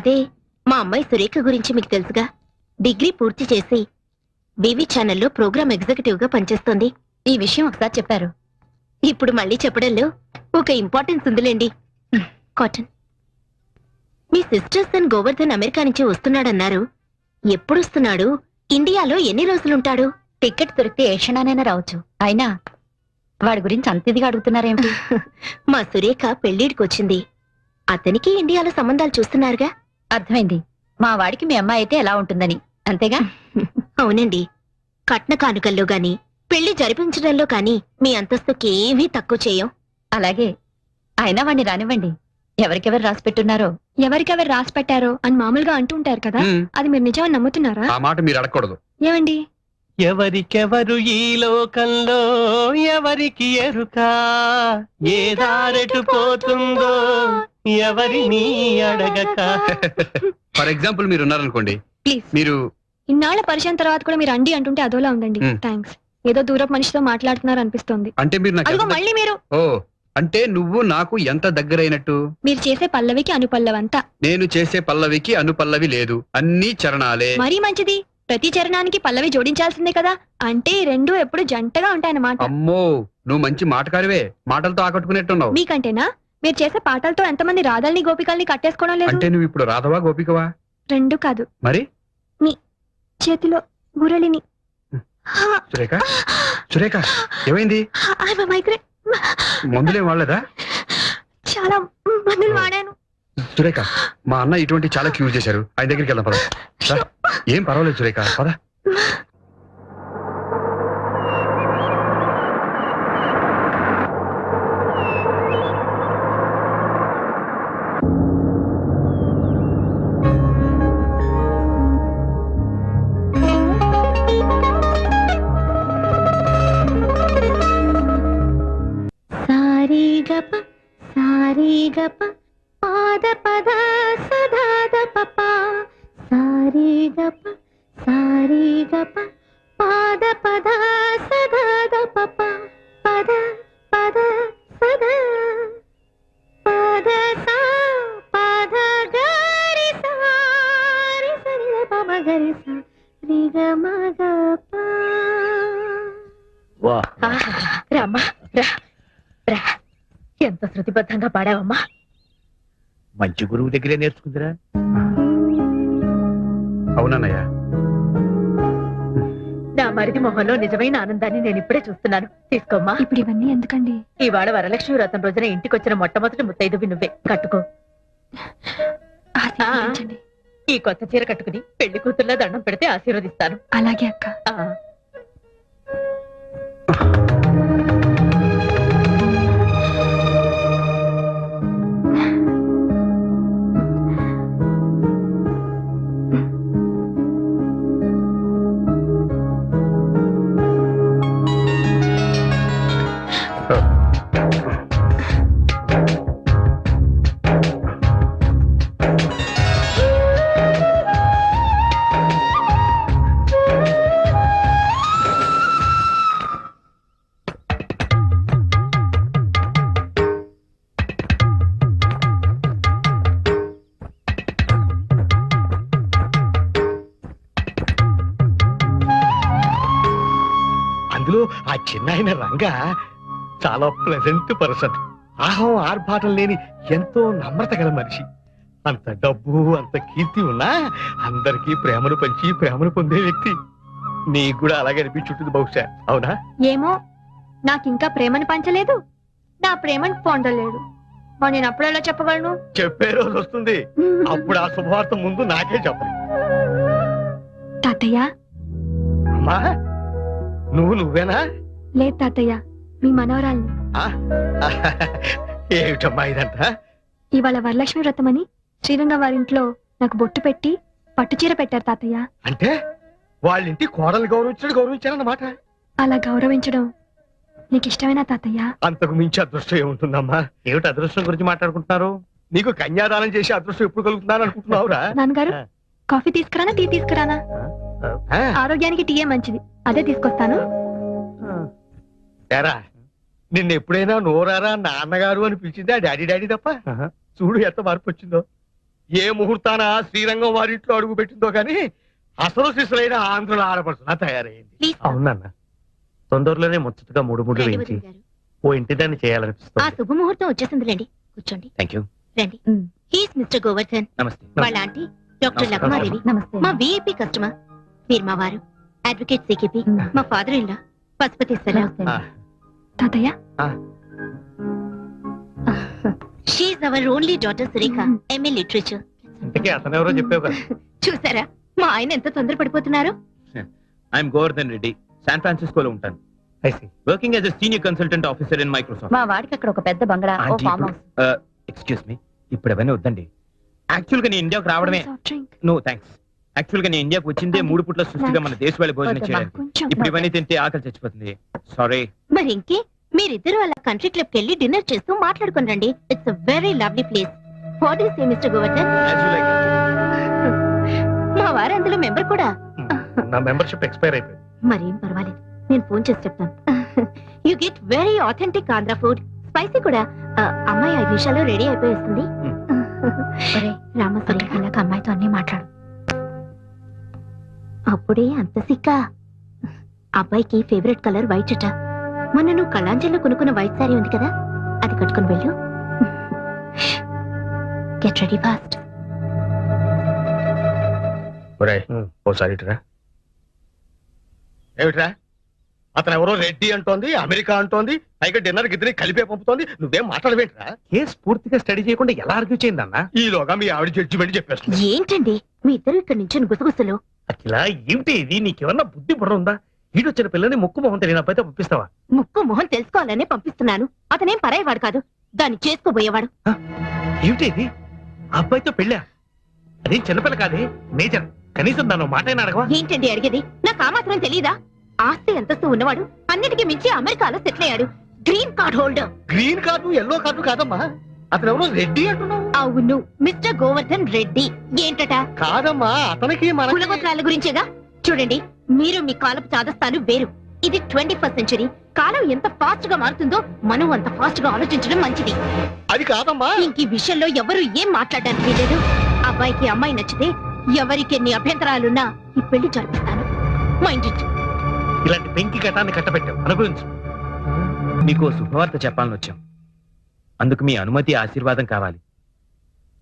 అదే మా అమ్మాయి సురేఖ గురించి మీకు తెలుసుగా. డిగ్రీ పూర్తి చేసి వివి ఛానల్లో ప్రోగ్రామ్ ఎగ్జిక్యూటివ్ గా పనిచేస్తోంది. ఈ విషయం ఒకసారి చెప్పారు, ఇప్పుడు మళ్ళీ చెప్పడంలో ఒక ఇంపార్టెన్స్ ఉందిలేండి. కాటన్, మీ సిస్టర్ సన్ గోవర్ధన్ అమెరికా నుంచి వస్తున్నాడన్నారు. ఎప్పుడు వస్తున్నాడు? ఇండియాలో ఎన్ని రోజులుంటాడు? టికెట్ దొరికితే ఏ క్షణానైనా రావచ్చు. అయినా వాడి గురించి అంత ఇదిగా అడుగుతున్నారేమిటి? మా సురేఖ పెళ్లిడికొచ్చింది. అతనికి ఇండియాలో సంబంధాలు చూస్తున్నారుగా. అర్థమైంది. మా వాడికి మీ అమ్మాయి అయితే ఎలా ఉంటుందని, అంతేగా? అవునండి. కట్న కానుకల్లో గాని పెళ్లి జరిపించడంలో కాని మీ అంతస్తుకేమీ తక్కువ చేయం. అలాగే. అయినా వాణ్ణి రానివ్వండి. ఎవరికెవరు రాసి పెట్టున్నారో, ఎవరికెవరు రాసి పెట్టారో అని మామూలుగా అంటూ ఉంటారు కదా, అది మీరు నిజమని నమ్ముతున్నారా? ఆ మాట మీరు అడగకూడదు. ఏమండి? ఎవరికెవరు ఈ లోకంలో ఎవరికి ఎరుక, ఏ దారెటు పోతుందో ఎవరిని అడగక. ఫర్ ఎగ్జాంపుల్ మీరు ఉన్నారనుకోండి, ప్లీజ్. మీరు ఇన్నాళ్ల పరిచయం తర్వాత కూడా మీరు అండి అంటుంటే అదోలా ఉందండి. థ్యాంక్స్. ఏదో దూరపు మనిషితో మాట్లాడుతున్నారు అనిపిస్తోంది. అంటే మీరు నాకు అదిగో మళ్ళీ మీరు. ఓ, అంటే నువ్వు నాకు ఎంత దగ్గరైనట్టు? మీరు చేసే పల్లవికి అనుపల్లవంతా. నేను చేసే పల్లవికి అనుపల్లవి లేదు, అన్ని చరణాలే. మరీ మంచిది. ప్రతి చరణానికి పల్లవి జోడించాల్సిందే కదా. అంటే ఈ రెండు ఎప్పుడు జంటగా ఉంటాయన్నమాట. అమ్మో, నువ్వు మంచి మాటకారివే. మాటలతో ఆకట్టుకునేట్టున్నావు. మీకంటేనా? మీరు చేసే పాటలతో ఎంతమంది రాధల్ని గోపికల్ని కట్టేసుకోవడం లేదు? అంటే నువ్వు ఇప్పుడు రాధవా గోపికవా? రెండు కాదు. మరి మీ చేతిలో మురళిని. సురేఖ, సురేఖ, ఏమైంది? మందులేం వాడలేదా? చాలా మందులు వాడాను. సురేఖ, మా అన్న ఇటువంటి చాలా క్యూర్ చేశారు. ఆయన దగ్గరికి వెళ్దాం పద. ఏం పర్వాలేదు సురేఖ, పద. సారీగప సారీగప పాద పద సదాద పప సారీగప సారీగప పాద పద సదాద పప పద పద సద పద సా పద గరి సారి సరి పమ గరి సా రి గ మ గ ప. రామ్మా రా రా. ఎంత శృతిబద్ధంగా పాడావమ్మా. మంచి గురువు దగ్గరే నేర్చుకుందిరా. అవునన్నయ్య. నా మరిది మొహంలో నిజమైన ఆనందాన్ని నేను ఇప్పుడే చూస్తున్నాను. తీసుకోమ్మా. ఇప్పుడు ఇవన్నీ ఎందుకండి? ఇవాళ వరలక్ష్మి వ్రతం రోజున ఇంటికొచ్చిన మొట్టమొదటి ముత్తైదువి నువ్వే. కట్టుకో. ఆశీర్వదించండి. ఈ కొత్త చీర కట్టుకుని పెళ్లి కూతుర్లా దండం పెడితే ఆశీర్వదిస్తాను. అలాగే అక్క. అందులో ఆ చిన్నాయన రంగా చాలా ప్లెజెంట్ పర్సన్. ఆహం ఆర్భాటం లేని ఎంతో నమ్రత గల మనిషి. అంత డబ్బు అంత కీర్తి ఉన్నా అందరికీ ప్రేమను పంచి ప్రేమను పొందే వ్యక్తి. నీకు కూడా అలాగే అనిపించుంటుంది బహుశా, అవునా? ఏమో, నాకింకా ప్రేమను పంచలేదు, నా ప్రేమను పొందలేడు. మరి నేను అప్పుడు ఎలా చెప్పగలను? చెప్పే రోజు వస్తుంది. అప్పుడు ఆ శుభవార్త ముందు నాకే చెప్పను. తాతయ్య. అమ్మా, నువ్వేనా? లేదు తాతయ్య, మీ మనవరాల్ని. ఏమిటమ్మా ఇదంతా? ఇవాళ వరలక్ష్మి వ్రతమని శ్రీరంగ వారింట్లో నాకు బొట్టు పెట్టి పట్టుచీర పెట్టారు తాతయ్య. అంటే వాళ్ళింటి కోడలు గౌరవించారన్నమాట. అలా గౌరవించడం నీకు ఇష్టమేనా తాతయ్య? అంతకు మించి అదృష్టం ఏముంటుందమ్మా? ఏమిటి అదృష్టం గురించి మాట్లాడుకుంటున్నారు? నీకు కన్యాదానం చేసి అదృష్టం ఎప్పుడు కలుగుతున్నాను అనుకుంటున్నావురా? నాన్నగారు, కాఫీ తీసుకురానా టీ తీసుకురానా? ఆరోగ్యానికి టీయే మంచిది, అదే తీసుకొస్తాను. ఏరా, నిన్న ఎప్పుడైనా నోరారా నాన్నగారు అని పిలిచింది ఆ డాడీ తప్ప? చూడు ఎంత మార్పు వచ్చిందో. ఏ ముహూర్తాన శ్రీరంగం వారింట్లో అడుగు పెట్టిందో కానీ అసలు శిశులైన ఆంధ్రుల ఆడపడుతున్నా తయారైంది. ప్లీజ్ అవునన్న, తొందరలోనే ముచ్చటగా మూడు ముళ్ళు వేయించి ఓ ఇంటి దాన్ని ఆ చేయాలనిపిస్తుంది. శుభముహూర్తం వచ్చేసిందిలేండి, కూర్చోండి. Thank you. రండి. హీస్ మిస్టర్ గోవర్ధన్, నమస్తే. వాళ్ళ ఆంటీ డాక్టర్ లక్మాదేవి, నమస్తే మా విఐపి కస్టమర్. మీరు మా వారు అడ్వకేట్ సికిపి, మా ఫాదర్ ఇన్ లా పశుపతీశ్వరరావు. ఆ, తాతయ్య she's our only daughter Surekha, MA literature. ఇంతకీ అతను ఎవరో చెప్పావు కదా. చూసారా మా ఆయన ఎంత తొందర పడిపోతున్నారు. ఐఎమ్ గోవర్ధన్ రెడ్డి, శాన్ ఫ్రాన్సిస్కోలో ఉంటాను. I see. Working as a senior consultant officer in Microsoft. మా వాడికి అక్కడ ఒక పెద్ద బంగ్లా, ఓ ఫామ్ హౌస్. ఎక్స్క్యూజ్ మీ, ఇప్పుడు అవన్నీ వద్దండి. యాక్చువల్ గా నేను ఇండియాకు రావడమే. No thanks. యాక్చువల్ గా నేను ఇండియాకి వచ్చిందే 3 పూట్ల సృష్టిగా మన దేశ వాళ్ళ భోజనం చేయడానికి. ఇప్పుడు ఇవన్నీ తింటే ఆకలి చచ్చిపోతుంది. సారీ. మరి ఇంకే మీరిద్దరు అలా కంట్రీ క్లబ్ కెళ్ళి డిన్నర్ చేస్తూ మాట్లాడుకుని రండి. It's very lovely place. What is mister Govardhan? మా వారు అందులో మెంబర్ కూడా. నా మెంబర్షిప్ ఎక్స్పైర్ అయిపోయింది. మరేం పర్వాలేదు, నేను ఫోన్ చేసి చెప్తాను. You get very authentic Andhra food, spicy కూడా. అమ్మాయి 5 నిమిషాల్లో రెడీ అయిపోయేస్తుంది. రామసరి అలాగ అమ్మాయితో అన్ని మాట్లాడు. అప్పుడే అంత సిక్క. అబ్బాయికి ఫేవరెట్ కలర్ వైట్ అట. మొన్న నువ్వు కళాంజలిలో కొనుక్కున్న వైట్ సారీ ఉంది కదా, అది కట్టుకుని వెళ్ళు. Get ready fast. ఓసారి ఇటురా. ఏమిట్రా, అతను ఎవరో రెడ్డి అంటోంది, అమెరికా అంటోంది, పైగా డిన్నర్ గిద్దరి కలిపే పంపుతోంది. నువ్వేం మాట్లాడవేంట్రా? కేసు పూర్తిగా స్టడీ చేయకుండా ఎలా ఆర్గ్యూ చేయిందన్నా? ఈలోగా మీ ఆవిడ జడ్జిమెంట్ చెప్పేస్తుంది. ఏంటండి మీ ఇద్దరు ఇక్కడ నుంచి గుసగుసలు? అఖిల, ఏమిటి ఇది? నీకేమన్నా బుద్ధి బుర్ర ఉందా? ఈడొచ్చిన పిల్లని ముక్కు మొహం తెలియని అబ్బాయితో పంపిస్తావా? ముక్కు మొహం తెలుసుకోవాలనే పంపిస్తున్నాను. అతనేం పరాయవాడు కాదు, దాన్ని చేసుకోబోయేవాడు. ఏమిటి ఇది? ఆ అబ్బాయితో పెళ్ళా? అదేం చిన్నపిల్ల కాదే, మేజర్. కనీసం దాని మాట అయినా అడగవా? ఏంటండి అడిగేది? నాకు ఆ మాత్రం తెలీదా? ఆస్తి అంతస్తు ఉన్నవాడు, అన్నిటికీ మించి అమెరికాలో సెటిల్ అయ్యాడు. Green card holder. Green card yellow card కాదమ్మా, అతను ఎవరో రెడ్డి అంటున్నావు. అవును, మిస్టర్ గోవర్ధన్ రెడ్డి. ఏంటట? కాదమ్మా, అతనికి మన కులగోత్రాల గురించేగా. చూడండి, మీరు మీ కాలపు చాదస్తాను వేరు. ఇది 21st సెంచరీ. కాలం ఎంత ఫాస్ట్ గా మారుతుందో మనం అంత ఫాస్ట్ గా ఆలోచించడం మంచిది. అది కాదమ్మా. ఇంక ఈ విషయంలో ఎవరు ఏం మాట్లాడడానికి లేదు. అబ్బాయికి అమ్మాయి నచ్చితే ఎవరికి ఎన్ని అభ్యంతరాలున్నా ఈ పెళ్లి జరిపిస్తాను. Mind it. ఇలాంటి పెంకి ఘటాన్ని కట్టబెట్టావు, అనుభవించు. మీకు ఓ శుభవార్త చెప్పాలని వచ్చాం. అందుకు మీ అనుమతి, ఆశీర్వాదం కావాలి.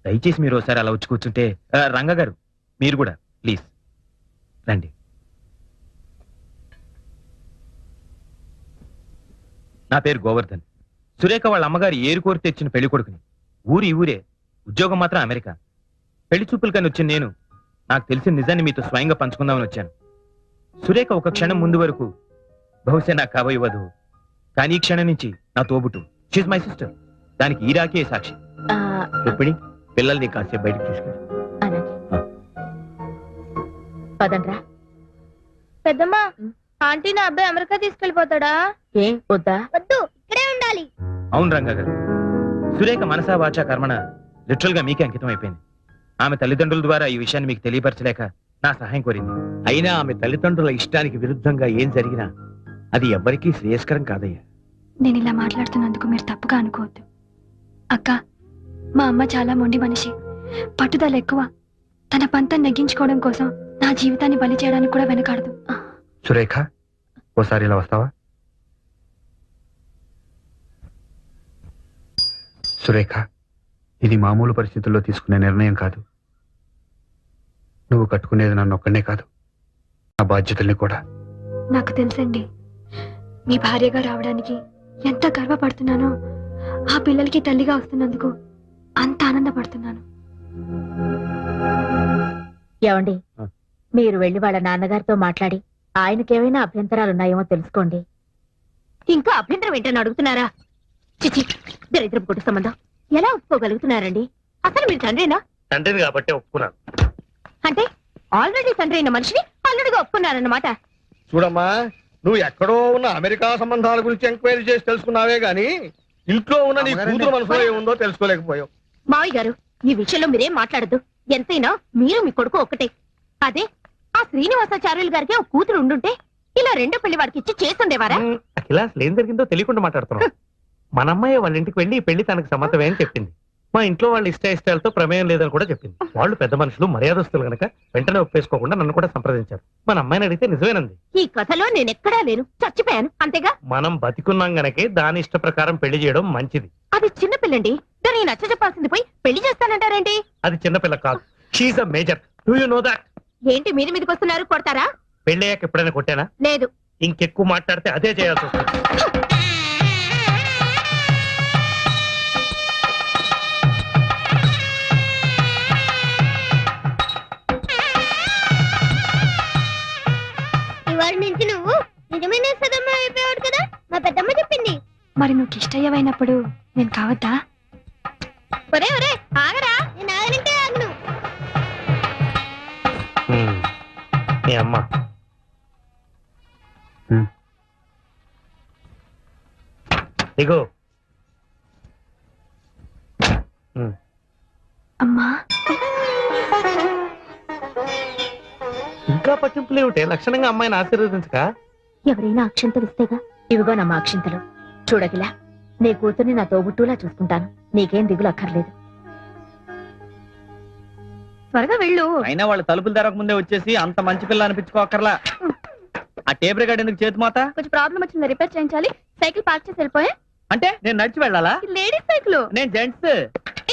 దయచేసి మీరు ఒకసారి అలా వచ్చి కూర్చుంటే. రంగ గారు, మీరు కూడా ప్లీజ్ రండి. నా పేరు గోవర్ధన్. సురేఖ వాళ్ళ అమ్మగారు ఏరు కోరి తెచ్చిన పెళ్లి కొడుకుని. ఊరి ఊరే, ఉద్యోగం మాత్రం అమెరికా. పెళ్లి చూపులు కానీ వచ్చిన నేను నాకు తెలిసిన నిజాన్ని మీతో స్వయంగా పంచుకుందామని వచ్చాను. సురేఖ ఒక క్షణం ముందు వరకు బహుశా నాకు కాబోయే వధువు, కానీ ఈ క్షణం నుంచి నా తోబుట్టు. She's my sister. దానికి ఈ రాకే సాక్షి. రుక్మిణి, పిల్లల్ని కాసేపు బయటకు తీసుకెళ్ళి. పదండ్రా. పెద్దమ్మా, ఆంటీ నా అబ్బాయి అమెరికా తీసుకెళ్లిపోతాడా? ఏం వద్దా? వద్దు, ఇక్కడే ఉండాలి. అవును రంగా గారు, సురేఖ మనసా వాచా కర్మణ లిటరల్ గా మీకే అంకితం అయిపోయింది. ఆమె తల్లిదండ్రుల ద్వారా ఈ విషయాన్ని మీకు తెలియపరచలేక నా సహాయం కోరింది. అయినా ఆమె తల్లిదండ్రుల ఇష్టానికి విరుద్ధంగా ఏం జరిగినా అది ఎవ్వరికీ శ్రేయస్కరం కాదయ్యా. నేను ఇలా మాట్లాడుతున్నందుకు మీరు తప్పుగా అనుకోవద్దు. అక్క, మా అమ్మ చాలా మొండి మనిషి, పట్టుదల ఎక్కువ. తన పంతం నెగ్గించుకోవడం కోసం నా జీవితాన్ని బలి చేయడానికి కూడా వెనకాడదు. సురేఖ, ఓసారి ఇలా వస్తావా? సురేఖ, ఇది మామూలు పరిస్థితుల్లో తీసుకునే నిర్ణయం కాదు. నువ్వు కట్టుకునేది నన్ను ఒక్కనే కాదు, నా బాధ్యతల్ని కూడా. నాకు తెలుసండి, మీ భార్యగా రావడానికి ఎంత గర్వపడుతున్నానో, ఆ పిల్లలకి తల్లిగా వస్తున్నందుకు అంత ఆనందపడుతున్నాను. ఏమండి, మీరు వెళ్లి వాళ్ళ నాన్నగారితో మాట్లాడి ఆయనకేమైనా అభ్యంతరాలున్నాయేమో తెలుసుకోండి. ఇంకా అభ్యంతరం ఏంటని అడుగుతున్నారా? చిచి, దరిద్రపు కొట్టు సంబంధం. ఎలా ఒప్పుకోగలుగుతున్నారండి? అసలు మీరు తండ్రేనా? తండ్రిని కాబట్టి ఒప్పుకున్నాను. అంటే ఆల్రెడీ తండ్రి అయిన మనిషిని అల్లుడిగా ఒప్పుకున్నారన్నమాట. చూడమ్మా, నువ్వు ఎక్కడో ఉన్న అమెరికా సంబంధాల గురించి ఎంక్వైరీ చేసి తెలుసుకున్నావే గాని ఇంట్లో ఉన్న నీ కూతురు మనసులో ఏముందో తెలుసుకోలేకపోయావు. మావయ్య గారు, ఈ విషయంలో మీరేం మాట్లాడద్దు. ఎంతైనా మీరు మీ కొడుకు ఒక్కటే. అదే ఆ శ్రీనివాసాచార్యులు గారికి ఒక కూతురు ఉండుంటే ఇలా రెండో పెళ్లి వాడికి ఇచ్చి చేస్తుండేవారా? అఖిల, ఏం జరిగిందో తెలియకుండా మాట్లాడుతున్నావు. మన అమ్మాయి వాళ్ళ ఇంటికి వెళ్ళి ఈ పెళ్లి తనకు సమ్మతమే అని చెప్పింది. మా ఇంట్లో వాళ్ళ ఇష్టాలతో ప్రమేయం లేదని కూడా చెప్పింది. వాళ్ళు పెద్ద మనుషులు, మర్యాదస్తులు గనక వెంటనే ఒప్పేసుకోకుండా నన్ను కూడా సంప్రదించారు. మన అమ్మాయిని అడిగితే నిజమేనంది. ఈ కథలో నేనెక్కడా లేను, చచ్చిపోయాను అంతేగా. మనం బతికున్నాం గనకే దాని ఇష్ట ప్రకారం పెళ్లి చేయడం మంచిది. అది చిన్నపిల్లండి, దానికి నచ్చ చెప్పాల్సింది పోయి పెళ్లి చేస్తానంటారేంటి? అది చిన్నపిల్ల కాదు, she's a major. Do you know that? ఏంటి మీరు మీదకి వస్తున్నారు, కొడతారా? పెళ్ళయ్యాక ఎప్పుడైనా కొట్టానా? లేదు. ఇంకెక్కువ మాట్లాడితే అదే చేయాల్సి వస్తుంది. ఇవాళ నుంచి నువ్వు నిజమైన సదమ్మ అయిపోయాడు కదా, మా పెద్దమ్మ చెప్పింది. మరి నువ్వు కిష్టయ్యవైనప్పుడు నేను కావద్దా? ఒరే ఒరే ఆగరా. నేను ఆగనంటే ఆగను. మీ అమ్మ ఇగో. అమ్మా, ఇంకా పట్టింపులు ఏమిటే? లక్షణంగా అమ్మాయిని ఆశీర్వదించక. ఎవరైనా అక్షంతలు ఇస్తేగా. ఇవిగో నమ్మ అక్షింతలు. చూడగిలా, నీ కూతుర్ని నా తోబుట్టులా చూసుకుంటాను, నీకేం దిగులు అక్కర్లేదు. త్వరగా వెళ్ళు. అయినా వాళ్ళు తలుపులు తెరక ముందే వచ్చేసి అంత మంచి పిల్ల అనిపించుకోకర్లా. ఆ టేప్ రికార్డ్ ఎందుకు చేతి మాత? కొంచెం ప్రాబ్లం వచ్చింది, రిపేర్ చేయించాలి. సైకిల్ పార్క్ చేసి వెళ్ళిపోయా. అంటే నేను నడిచి వెళ్ళాలా? Ladies cycle. నేను జెంట్స్.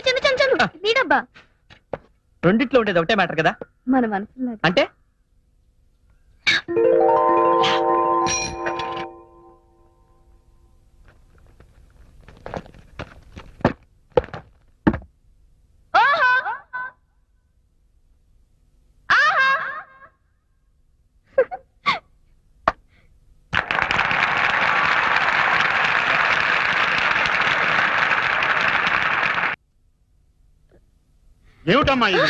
చందు చందు చందు నీడబ్బా. రెండిట్లో ఉండేది ఒకటే మ్యాటర్ కదా. మన మనసులో అంటే ఏమిటమ్మా ఇది?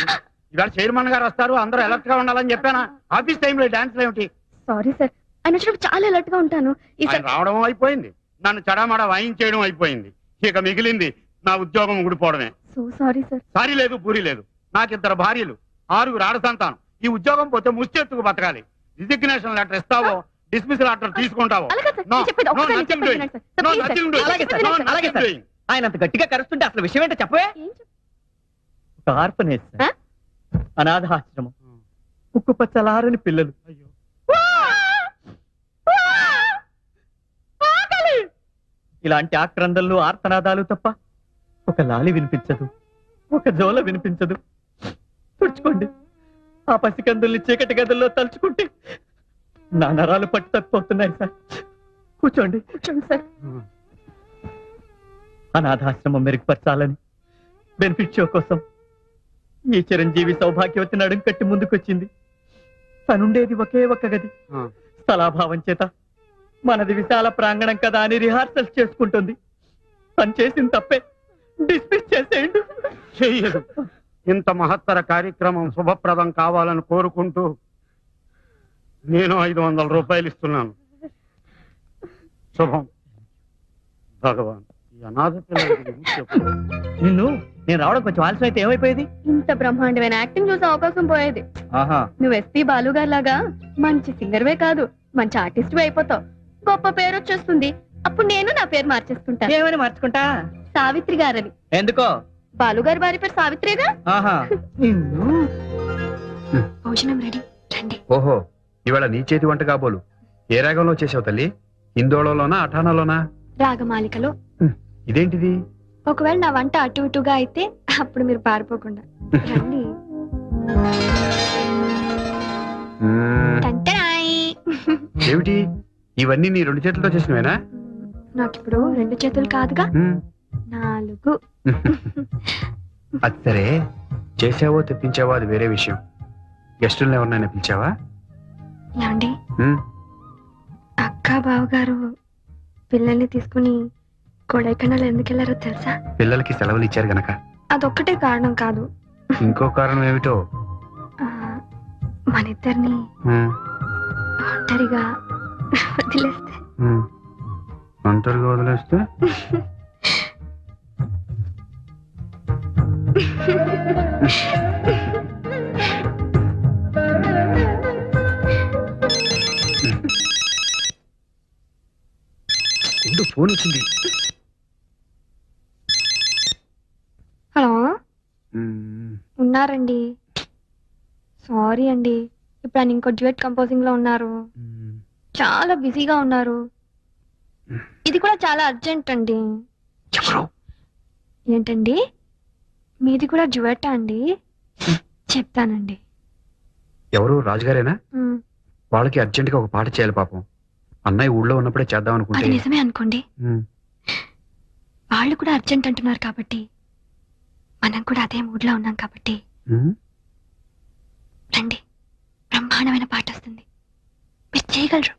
ఇవాళ చైర్మన్ గారు వస్తారు, అందరూ అలర్ట్ గా ఉండాలని చెప్పానా? ఆఫీస్ టైంలో డాన్స్ ఏమిటి? సారీ సార్, ఆయన వచ్చినప్పుడు చాలా అలర్ట్ గా ఉంటాను. ఆయన రావడం అయిపోయింది, నన్ను చడామడా వాయించేయడం అయిపోయింది. ఇక మిగిలింది నా ఉద్యోగం ఊడిపోవడమే. So sorry sir. సారీ లేదు, పూరి లేదు. నాకిద్దరు భార్యలు, 6 ఆడ సంతానం. ఈ ఉద్యోగం పోతే ముష్టెత్తుకు బతకాలి. రిజిగ్నేషన్ లెటర్ ఇస్తావో, డిస్మిసల్ లెటర్ తీసుకుంటావో? అలాగే సార్, No, నేను చెప్పేది no, ఒక్కసారి nothing చెప్పేది doing. వినండి sir. No, Please sir. nothing doing. అలాగే సార్, No, అలాగే nothing సార్. doing. ఆయన అంత గట్టిగా కరుస్తుంటే అసలు విషయం ఏంటో చెప్పవే. ఏం చెప్ప- ఒక ఆర్ఫనేజ్ సార్. అనాథాశ్రమం, ఉక్కు పచ్చలారని పిల్లలు. అయ్యో. ఇలాంటి ఆక్రందనలు, ఆర్తనాదాలు తప్ప ఒక లాలి వినిపించదు, ఒక జోల వినిపించదు. తుడుచుకోండి. ఆ పసికందుల్ని చీకటి గదుల్లో తలుచుకుంటే నా నరాలు పట్టు తప్పిపోతున్నాయి సార్. కూర్చోండి. కూర్చోండి సార్. అనాథాశ్రమం మెరుగుపరచాలని బెనిఫిట్ షో కోసం ఈ చిరంజీవి సౌభాగ్యవతి నడుం కట్టి ముందుకొచ్చింది. తనుండేది ఒకే ఒక్క గది. ఆ. స్థలాభావం చేత మనది విశాల ప్రాంగణం కదా అని రిహార్సల్స్ చేసుకుంటుంది. తను చేసిన తప్పే, డిస్మిస్ చేసేయండి. చెయ్యదు. ఇంత మహత్తర కార్యక్రమం శుభప్రదం కావాలని కోరుకుంటూ నేను 500 రూపాయలు ఇస్తున్నాను. శుభం. భగవాన్, ఈ అనాథ పిల్లలకి ఏం చెప్పు. నిన్ను నేను రావడం కొంచెం ఆలస్యం అయితే ఏమైపోయేది? ఇంత బ్రహ్మాండమైన యాక్టింగ్ చూసే అవకాశం పోయేది. ఆహా, నువ్వు ఎస్పీ బాలు గారి లాగా మంచి సింగర్వే కాదు, మంచి ఆర్టిస్ట్ అయిపోతావు. గొప్ప పేరు వచ్చేస్తుంది. అప్పుడు నేను నా పేరు మార్చేసుకుంటా. ఏమని మార్చుకుంటా? సావిత్రి గారని. ఎందుకో? బాలు గారి భార్య పేరు సావిత్రిగా. ఆహా, నిన్ను. భోజనం రెడీ, రండి. ఓహో, ఇవాళ నీ చేతి వంట కాబోలు. ఏ రాగంలో చేసావు తల్లి? హిందోళలోనా, అఠానాలోనా? రాగమాలికలో. ఇదేంటిది? ఒకవేళ నా వంట అటు ఇటుగా అయితే అప్పుడు మీరు పారిపోకుండా రండి. మ్మ్, టంటరాయ్. ఏమిటి ఇవన్నీ నీ 2 చేతులతో చేసినవేనా? నాకిప్పుడు 2 చేతులు కాదుగా, మ్మ్. 4. అది సరే, చేసావో తెప్పించావో అది వేరే విషయం. గెస్టులను ఎవరినైనా పిలిచావా? ఏమండి, మ్మ్, అక్క బావగారు పిల్లల్ని తీసుకుని కొడైకెనాల్ ఎందుకు వెళ్ళారో తెలుసా? పిల్లలకి సెలవులు ఇచ్చారు గనక. అదొక్కటే కారణం కాదు. ఇంకో కారణం ఏమిటో? ఆ, మనిద్దరిని మ్మ్, ఒంటరిగా వదిలేస్తే. మ్మ్. ఒంటరిగా వదిలేస్తే? ఫోన్ వచ్చింది. హలో. ఉన్నారండి. సారీ అండి, ఇప్పుడు ఆయన ఇంకో డ్యూయట్ కంపోజింగ్ లో ఉన్నారు. చాలా బిజీగా ఉన్నారు. ఇది కూడా చాలా అర్జెంట్ అండి. ఎవరు? ఏంటండి, మీది కూడా డ్యూయటా అండి? చెప్తానండి. ఎవరు? రాజుగారేనా? ఉమ్, వాళ్ళకి అర్జెంట్ గా ఒక పాట చేయాలి పాపం. అన్నయ్య ఊళ్ళో ఉన్నప్పుడే చేద్దాం అది అనుకుంటే నిజమే అనుకోండి. ఉమ్. వాళ్ళు కూడా అర్జెంట్ అంటున్నారు కాబట్టి మనం కూడా అదే మూడ్ లో ఉన్నాం కాబట్టి ఉమ్. రండి, బ్రహ్మాండమైన పాట వస్తుంది, మీరు చేయగలరు.